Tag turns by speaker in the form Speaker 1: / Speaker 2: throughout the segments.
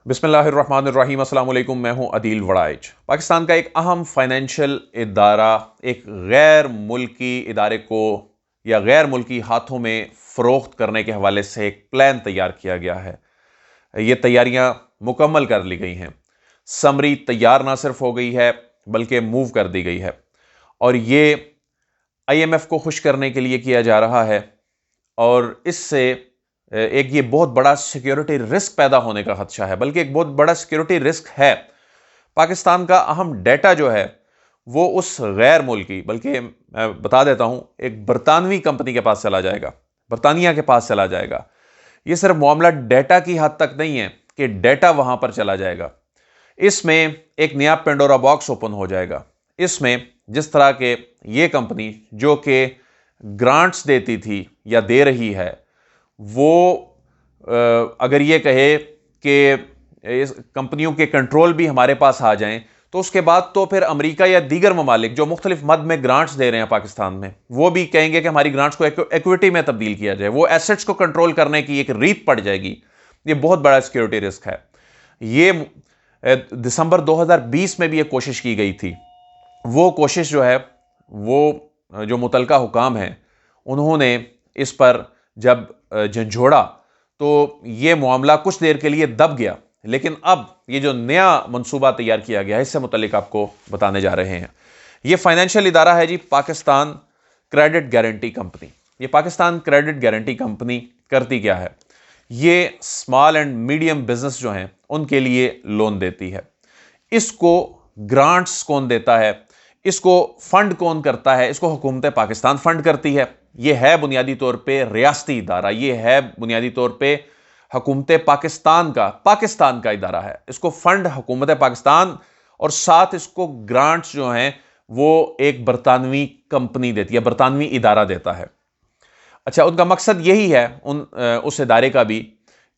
Speaker 1: बिस्मिल्लाहिर्रहमानिर्रहीम। अस्सलाम वालेकुम। मैं हूं अदील वड़ाइच। पाकिस्तान का एक अहम फाइनेंशियल इदारा एक गैर मुल्की इदारे को या गैर मुल्की हाथों में फ़रोख्त करने के हवाले से एक प्लान तैयार किया गया है। ये तैयारियां मुकम्मल कर ली गई हैं। समरी तैयार ना सिर्फ हो गई है बल्कि मूव कर दी गई है और ये IMF को खुश करने के लिए किया जा रहा है और इससे एक ये बहुत बड़ा सिक्योरिटी रिस्क पैदा होने का खदशा है, बल्कि एक बहुत बड़ा सिक्योरिटी रिस्क है। पाकिस्तान का अहम डेटा जो है वो उस गैर मुल्की, बल्कि मैं बता देता हूं, एक बरतानवी कंपनी के पास चला जाएगा, बरतानिया के पास चला जाएगा। ये सिर्फ मामला डेटा की हद तक नहीं है कि डेटा वहां पर चला जाएगा। इसमें एक नया पेंडोरा बॉक्स ओपन हो जाएगा। इसमें जिस तरह के ये कंपनी जो कि ग्रांट्स देती थी या दे रही है, वो अगर ये कहे कि इस कंपनियों के कंट्रोल भी हमारे पास आ जाएं, तो उसके बाद तो फिर अमेरिका या दीगर ममालिक जो मुख्तलिफ मद में ग्रांट्स दे रहे हैं पाकिस्तान में, वो भी कहेंगे कि हमारी ग्रांट्स को इक्विटी में तब्दील किया जाए। वो एसेट्स को कंट्रोल करने की एक रीत पड़ जाएगी। ये बहुत बड़ा सिक्योरिटी रिस्क है। ये दिसंबर 2020 में भी एक कोशिश की गई थी। वो कोशिश जो है, वो जो मुतलका हुकाम हैं, उन्होंने इस पर जब झंझोड़ा तो ये मामला कुछ देर के लिए दब गया। लेकिन अब ये जो नया मंसूबा तैयार किया गया है, इससे मुतल्लिक आपको बताने जा रहे हैं। ये फाइनेंशियल इदारा है जी, पाकिस्तान क्रेडिट गारंटी कंपनी। ये पाकिस्तान क्रेडिट गारंटी कंपनी करती क्या है? ये स्मॉल एंड मीडियम बिजनेस जो हैं उनके लिए लोन देती है। इसको ग्रांट्स कौन देता है, इसको फंड कौन करता है? इसको हुकूमत पाकिस्तान फंड करती है। यह है बुनियादी तौर पे रियासती इदारा, यह है बुनियादी तौर पे हुकूमत पाकिस्तान का इदारा है। इसको फंड हुकूमत पाकिस्तान और साथ इसको ग्रांट्स जो हैं वो एक बरतानवी कंपनी देती है, बरतानवी इदारा देता है। अच्छा, उनका मकसद यही है उस इदारे का भी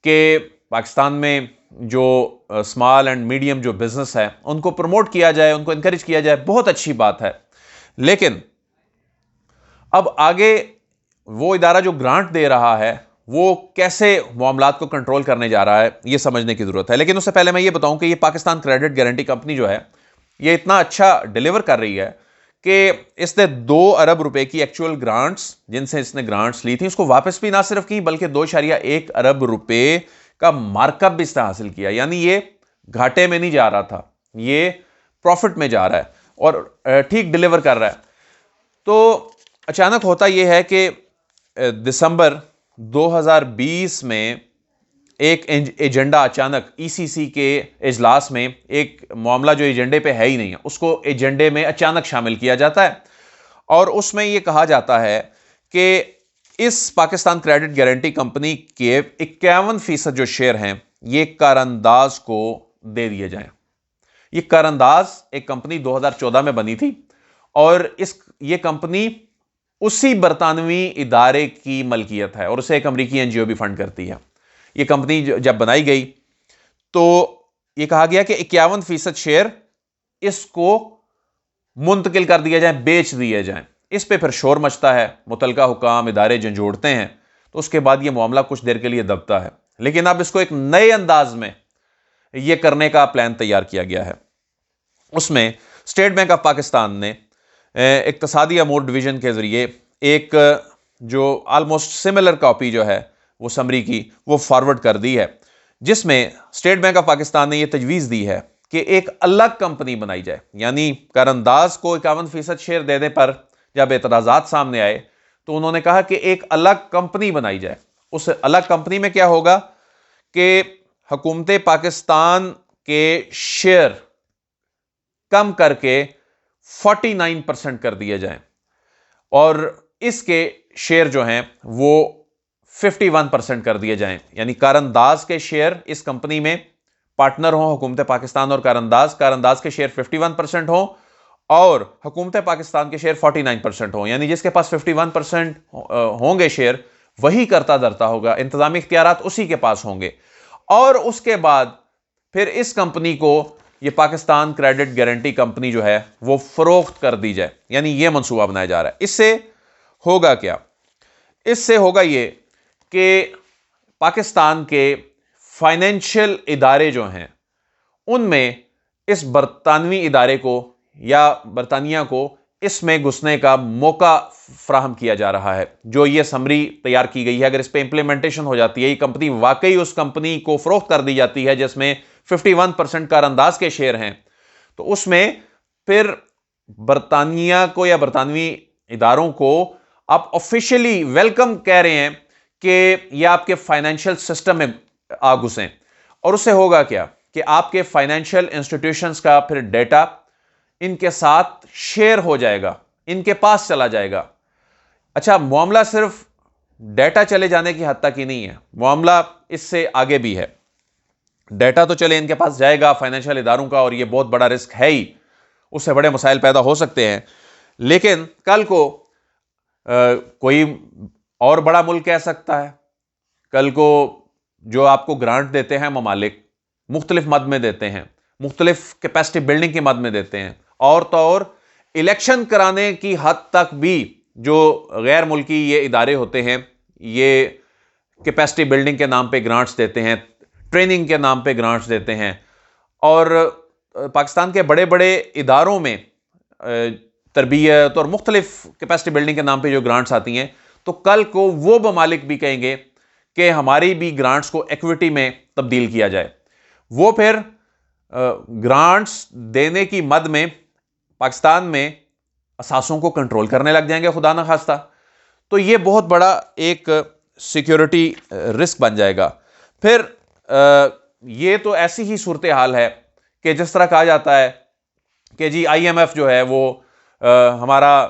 Speaker 1: कि पाकिस्तान में जो स्मॉल एंड मीडियम जो बिजनेस है उनको प्रमोट किया जाए, उनको इंकरेज किया जाए। बहुत अच्छी बात है। लेकिन अब आगे वो इदारा जो ग्रांट दे रहा है वो कैसे मामलात को कंट्रोल करने जा रहा है, ये समझने की जरूरत है। लेकिन उससे पहले मैं ये बताऊं कि ये पाकिस्तान क्रेडिट गारंटी कंपनी जो है ये इतना अच्छा डिलीवर कर रही है कि इसने 2 अरब रुपए की एक्चुअल ग्रांट्स, जिनसे इसने ग्रांट्स ली थी, उसको वापस भी ना सिर्फ की बल्कि 2.1 अरब रुपए का मार्कअप भी इसने हासिल किया। यानी ये घाटे में नहीं जा रहा था, ये प्रॉफिट में जा रहा है और ठीक डिलीवर कर रहा है। तो अचानक होता यह है कि दिसंबर 2020 में एक एजेंडा अचानक ECC के इजलास में, एक मामला जो एजेंडे पे है ही नहीं है, उसको एजेंडे में अचानक शामिल किया जाता है और उसमें यह कहा जाता है कि इस पाकिस्तान क्रेडिट गारंटी कंपनी के 51% जो शेयर हैं ये कारंदाज को दे दिए जाएं। ये कारंदाज एक कंपनी 2014 में बनी थी और ये कंपनी उसी बरतानवी इदारे की मलकियत है और उसे एक अमरीकी NGO भी फंड करती है। ये कंपनी जब बनाई गई तो ये कहा गया कि 51% शेयर इसको मुंतकिल कर दिया जाए, बेच दिए जाए। इस पे फिर शोर मचता है, मुतलका हुकाम इदारे झंझोड़ते हैं, तो उसके बाद ये मामला कुछ देर के लिए दबता है। लेकिन अब इसको एक नए अंदाज में यह करने का प्लान तैयार किया गया है। उसमें स्टेट बैंक ऑफ पाकिस्तान ने इक्तिसादी अमूर डिवीजन के जरिए एक जो ऑलमोस्ट सिमिलर कॉपी जो है वो समरी की वो फॉरवर्ड कर दी है, जिसमें स्टेट बैंक ऑफ पाकिस्तान ने यह तजवीज़ दी है कि एक अलग कंपनी बनाई जाए। यानी कारंदाज को 51% शेयर देने पर जब एतराज़ात सामने आए तो उन्होंने कहा कि एक अलग कंपनी बनाई जाए। उस अलग कंपनी में क्या होगा कि हुकूमत पाकिस्तान के शेयर कम करके 49% कर दिए जाएं और इसके शेयर जो हैं वो 51% कर दिए जाएं। यानी कारंदाज के शेयर इस कंपनी में पार्टनर हों, हुकूमत पाकिस्तान और कारंदाज के शेयर 51% हों और हुकूमत पाकिस्तान के शेयर 49% हों। यानी जिसके पास 51% होंगे शेयर वही करता धरता होगा, इंतजामी इख्तियारात उसी के पास होंगे और उसके बाद फिर इस कंपनी को, ये पाकिस्तान क्रेडिट गारंटी कंपनी जो है वो फरोख्त कर दी जाए। यानी ये मंसूबा बनाया जा रहा है। इससे होगा क्या? इससे होगा ये कि पाकिस्तान के فائنینشل ادارے جو ہیں ان میں اس برطانوی ادارے کو یا برطانیہ کو اس میں گھسنے کا موقع فراہم کیا جا رہا ہے. جو یہ سمری تیار کی گئی ہے، اگر اس پہ امپلیمنٹیشن ہو جاتی ہے، یہ کمپنی واقعی اس کمپنی کو فروخت کر دی جاتی ہے جس میں 51% کار انداز کے شیئر ہیں، تو اس میں پھر برطانیہ کو یا برطانوی اداروں کو آپ آفیشلی ویلکم کہہ رہے ہیں کہ یہ آپ کے فائنینشل سسٹم میں آ گھسیں. اور اس سے ہوگا کیا کہ آپ کے فائنینشل انسٹیٹیوشنز کا پھر ڈیٹا ان کے ساتھ شیئر ہو جائے گا، ان کے پاس چلا جائے گا. اچھا، معاملہ صرف ڈیٹا چلے جانے کی حد تک ہی نہیں ہے، معاملہ اس سے آگے بھی ہے. ڈیٹا تو چلے ان کے پاس جائے گا فائنینشل اداروں کا، اور یہ بہت بڑا رسک ہے ہی، اس سے بڑے مسائل پیدا ہو سکتے ہیں. لیکن کل کو کوئی اور بڑا ملک کہہ سکتا ہے، کل کو جو آپ کو گرانٹ دیتے ہیں ممالک مختلف مد میں دیتے ہیں، مختلف کیپیسٹی بلڈنگ کی مد میں دیتے ہیں، اور تو اور الیکشن کرانے کی حد تک بھی جو غیر ملکی یہ ادارے ہوتے ہیں یہ کیپیسٹی بلڈنگ کے نام پہ گرانٹس دیتے ہیں، ٹریننگ کے نام پہ گرانٹس دیتے ہیں. اور پاکستان کے بڑے بڑے اداروں میں تربیت اور مختلف کیپیسٹی بلڈنگ کے نام پہ جو گرانٹس آتی ہیں، تو کل کو وہ ممالک بھی کہیں گے کہ ہماری بھی گرانٹس کو ایکویٹی میں تبدیل کیا جائے. وہ پھر گرانٹس دینے کی مد میں پاکستان میں اثاثوں کو کنٹرول کرنے لگ جائیں گے خدا نہ خواستہ. تو یہ بہت بڑا ایک سیکیورٹی رسک بن جائے گا. پھر یہ تو ایسی ہی صورتحال ہے کہ جس طرح کہا جاتا ہے کہ جی آئی ایم ایف جو ہے وہ ہمارا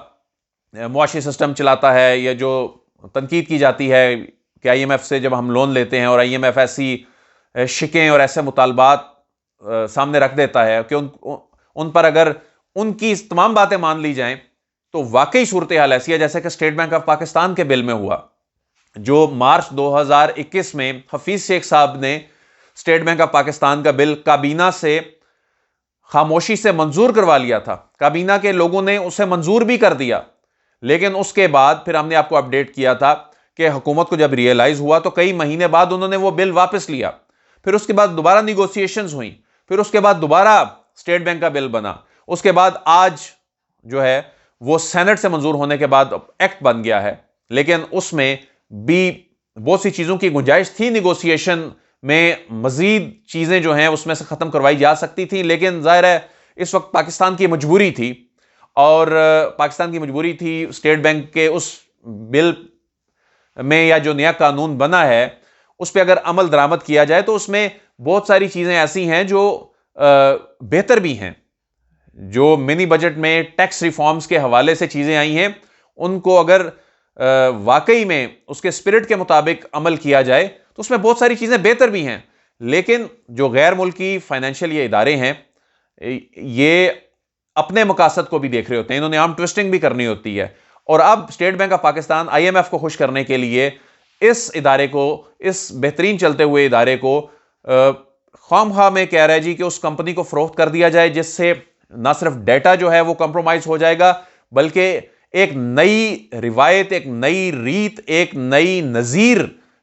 Speaker 1: معاشی سسٹم چلاتا ہے، یا جو تنقید کی جاتی ہے کہ آئی ایم ایف سے جب ہم لون لیتے ہیں اور آئی ایم ایف ایسی شکیں اور ایسے مطالبات سامنے رکھ دیتا ہے کہ ان پر اگر ان کی تمام باتیں مان لی جائیں تو واقعی صورتحال ایسی ہے جیسے کہ اسٹیٹ بینک آف پاکستان کے بل میں ہوا، جو مارچ 2021 میں حفیظ شیخ صاحب نے اسٹیٹ بینک آف پاکستان کا بل کابینہ سے خاموشی سے منظور کروا لیا تھا. کابینہ کے لوگوں نے اسے منظور بھی کر دیا، لیکن اس کے بعد پھر ہم نے آپ کو اپڈیٹ کیا تھا کہ حکومت کو جب ریئلائز ہوا تو کئی مہینے بعد انہوں نے وہ بل واپس لیا. پھر اس کے بعد دوبارہ نیگوسیشنز ہوئیں، پھر اس کے بعد دوبارہ اسٹیٹ بینک کا بل بنا، اس کے بعد آج جو ہے وہ سینٹ سے منظور ہونے کے بعد ایکٹ بن گیا ہے. لیکن اس میں بھی بہت سی چیزوں کی گنجائش تھی، نیگوسیشن میں مزید چیزیں جو ہیں اس میں سے ختم کروائی جا سکتی تھی، لیکن ظاہر ہے اس وقت پاکستان کی مجبوری تھی، اور پاکستان کی مجبوری تھی اسٹیٹ بینک کے اس بل میں یا جو نیا قانون بنا ہے اس پہ اگر عمل درآمد کیا جائے تو اس میں بہت ساری چیزیں ایسی ہیں جو بہتر بھی ہیں. جو منی بجٹ میں ٹیکس ریفارمز کے حوالے سے چیزیں آئی ہیں ان کو اگر واقعی میں اس کے سپرٹ کے مطابق عمل کیا جائے تو اس میں بہت ساری چیزیں بہتر بھی ہیں. لیکن جو غیر ملکی فائنینشیل یہ ادارے ہیں یہ اپنے مقاصد کو بھی دیکھ رہے ہوتے ہیں، انہوں نے عام ٹوسٹنگ بھی کرنی ہوتی ہے. اور اب state bank of Pakistan I M F کو خوش کرنے کے لیے اس ادارے کو، اس بہترین چلتے ہوئے ادارے کو خواہ خواہ میں کہہ رہا ہے جی کہ اس کمپنی کو فروخت کر دیا جائے، جس سے نہ صرف ڈیٹا جو ہے وہ کمپرومائز ہو جائے گا بلکہ ایک نئی روایت، ایک نئی ریت، ایک نئی نظیر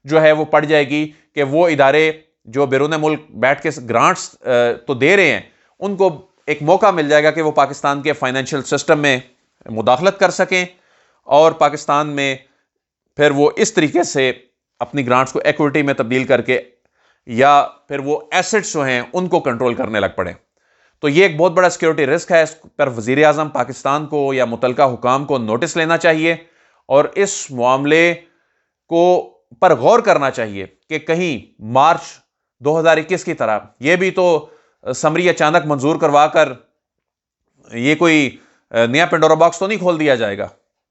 Speaker 1: جو ہے وہ پڑ جائے گی کہ وہ ادارے جو بیرون ملک بیٹھ کے گرانٹس تو دے رہے ہیں ان کو ایک موقع مل جائے گا کہ وہ پاکستان کے فائنینشیل سسٹم میں مداخلت کر سکیں، اور پاکستان میں پھر وہ اس طریقے سے اپنی گرانٹس کو ایکویٹی میں تبدیل کر کے یا پھر وہ ایسٹس جو ہیں ان کو کنٹرول کرنے لگ پڑیں. تو یہ ایک بہت بڑا سیکیورٹی رسک ہے. اس پر وزیر اعظم پاکستان کو یا متعلقہ حکام کو نوٹس لینا چاہیے اور اس معاملے کو پر غور کرنا چاہیے کہ کہیں مارچ 2021 کی طرح یہ بھی تو سمری اچانک منظور کروا کر یہ کوئی نیا پنڈورا باکس تو نہیں کھول دیا جائے گا.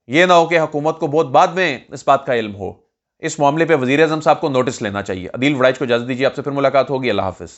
Speaker 1: یہ نہ ہو کہ حکومت کو بہت بعد میں اس بات کا علم ہو. اس معاملے پہ وزیر اعظم صاحب کو نوٹس لینا چاہیے. عدیل وڑائچ کو اجازت دیجیے، آپ سے پھر ملاقات ہوگی. اللہ حافظ.